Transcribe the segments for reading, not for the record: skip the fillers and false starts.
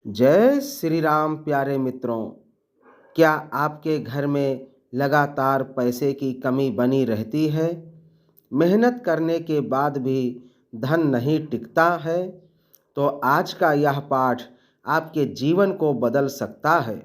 जय श्री राम प्यारे मित्रों। क्या आपके घर में लगातार पैसे की कमी बनी रहती है? मेहनत करने के बाद भी धन नहीं टिकता है? तो आज का यह पाठ आपके जीवन को बदल सकता है,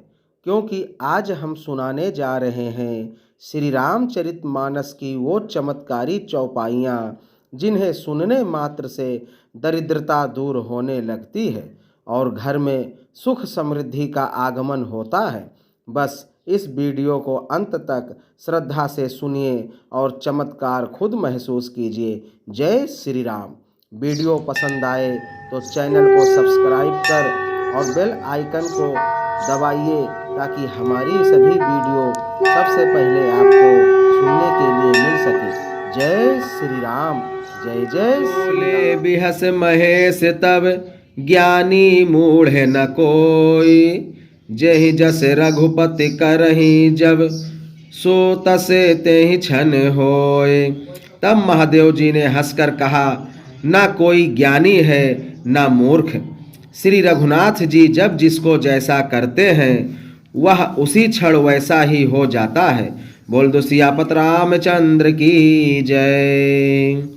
क्योंकि आज हम सुनाने जा रहे हैं श्री रामचरितमानस की वो चमत्कारी चौपाइयाँ जिन्हें सुनने मात्र से दरिद्रता दूर होने लगती है और घर में सुख समृद्धि का आगमन होता है। बस इस वीडियो को अंत तक श्रद्धा से सुनिए और चमत्कार खुद महसूस कीजिए। जय श्री राम। वीडियो पसंद आए तो चैनल को सब्सक्राइब कर और बेल आइकन को दबाइए ताकि हमारी सभी वीडियो सबसे पहले आपको सुनने के लिए मिल सके। जय श्री राम। जय जय बोले बिहस महेश तब ज्ञानी मूढ़ न कोई, जेहि जस रघुपति करही जब सो तसे तेहि छन होय। तब महादेव जी ने हंसकर कहा, ना कोई ज्ञानी है ना मूर्ख। श्री रघुनाथ जी जब जिसको जैसा करते हैं वह उसी क्षण वैसा ही हो जाता है। बोल दो सियापत रामचंद्र की जय।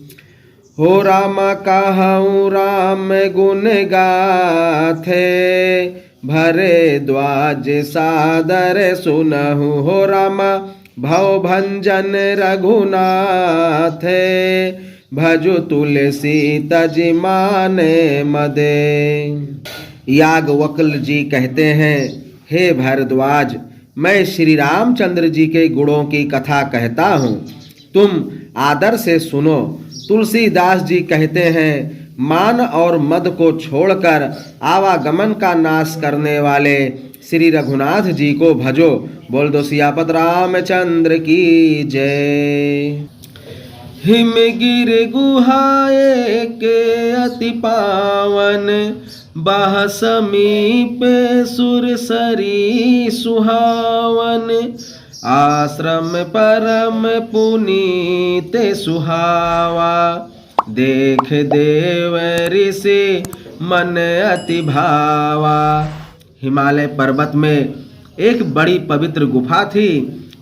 हो राम कहूँ राम गुण गाथे, भरे द्वाज सादर सुनहु। हो राम भव भंजन रघुनाथ, भजु तुलसी तज माने मदे। याज्ञवल्क्य जी कहते हैं, हे भरद्वाज, मैं श्री रामचंद्र जी के गुणों की कथा कहता हूँ, तुम आदर से सुनो। तुलसीदास जी कहते हैं, मान और मद को छोड़कर आवागमन का नाश करने वाले श्री रघुनाथ जी को भजो। बोल दो सियापत रामचंद्र की जय। हिमगिर गुहाए के अति पावन, बाह समीप सुरसरी सुहावन। आश्रम परम पुनीत सुहावा, देख देव ऋषि मन अति भावा। हिमालय पर्वत में एक बड़ी पवित्र गुफा थी।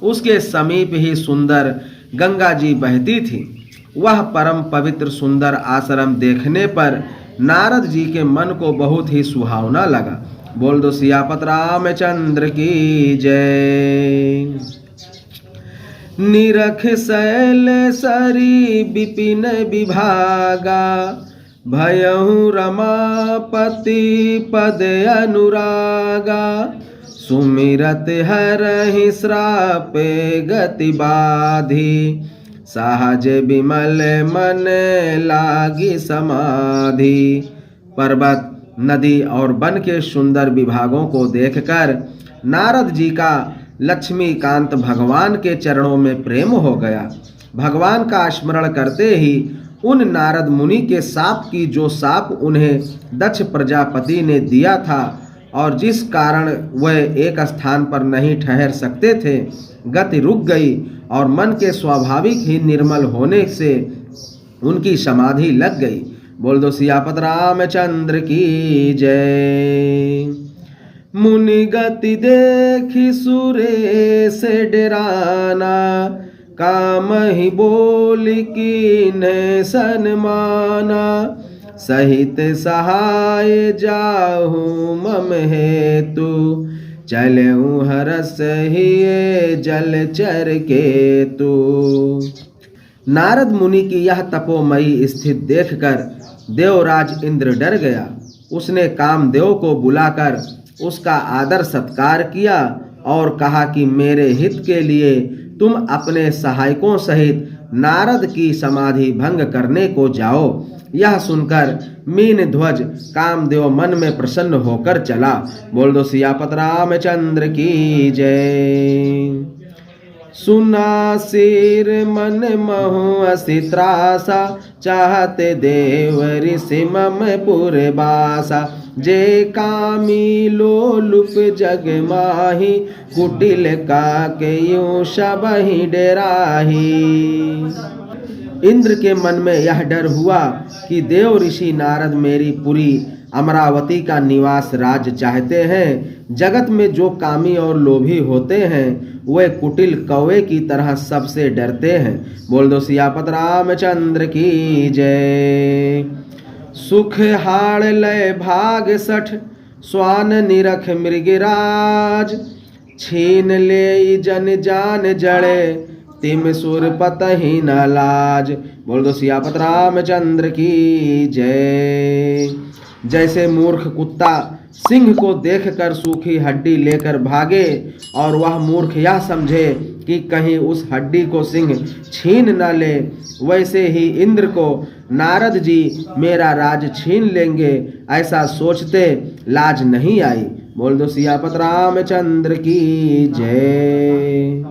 उसके समीप ही सुंदर गंगा जी बहती थी। वह परम पवित्र सुंदर आश्रम देखने पर नारद जी के मन को बहुत ही सुहावना लगा। बोल दो सियापत रामचंद्र की जय। निरख शैल सरी विपिन विभागा, भयहु रमापति पद अनुरागा। सुमिरत हरहि श्रापे गति बाधी, सहज विमल मन लागी समाधि। पर्वत, नदी और वन के सुंदर विभागों को देखकर नारद जी का लक्ष्मीकांत भगवान के चरणों में प्रेम हो गया। भगवान का स्मरण करते ही उन नारद मुनि के साप की जो साप उन्हें दक्ष प्रजापति ने दिया था और जिस कारण वह एक स्थान पर नहीं ठहर सकते थे, गति रुक गई और मन के स्वाभाविक ही निर्मल होने से उनकी समाधि लग गई। बोल दो सियापत रामचंद्र की जय। मुनि गति देखी सुरेश डराना, काम ही बोल कीन्हे सन्माना। सहित सहाय जाहु मम हेतु, चलहु हरस हिये जलचर केतु। नारद मुनि की यह तपोमयी स्थिति देखकर देवराज इंद्र डर गया। उसने कामदेव को बुलाकर उसका आदर सत्कार किया और कहा कि मेरे हित के लिए तुम अपने सहायकों सहित नारद की समाधि भंग करने को जाओ। यह सुनकर मीन ध्वज कामदेव मन में प्रसन्न होकर चला। बोल दो सियापत रामचंद्र की जय। सुना सिर मन महु असी त्रासा, चाहते देव ऋषि मम पुर बासा। जे कामी लोलुप जग माही, कुटिल का के यूं सबहि डेराही। इंद्र के मन में यह डर हुआ कि देव ऋषि नारद मेरी पुरी अमरावती का निवास राज चाहते हैं। जगत में जो कामी और लोभी होते हैं वे कुटिल कौवे की तरह सबसे डरते हैं। बोल दो सियापत रामचंद्र की जय। सुख हाड़ लय भाग सठ स्वान निरख मृगराज, छीन ले जन जान जड़े तिम सुर पतहि न लाज। बोल दो सियापत रामचंद्र की जय। जैसे मूर्ख कुत्ता सिंह को देखकर सूखी हड्डी लेकर भागे और वह मूर्ख यह समझे कि कहीं उस हड्डी को सिंह छीन न ले, वैसे ही इंद्र को नारद जी मेरा राज छीन लेंगे ऐसा सोचते लाज नहीं आई। बोल दो सियापत रामचंद्र की जय।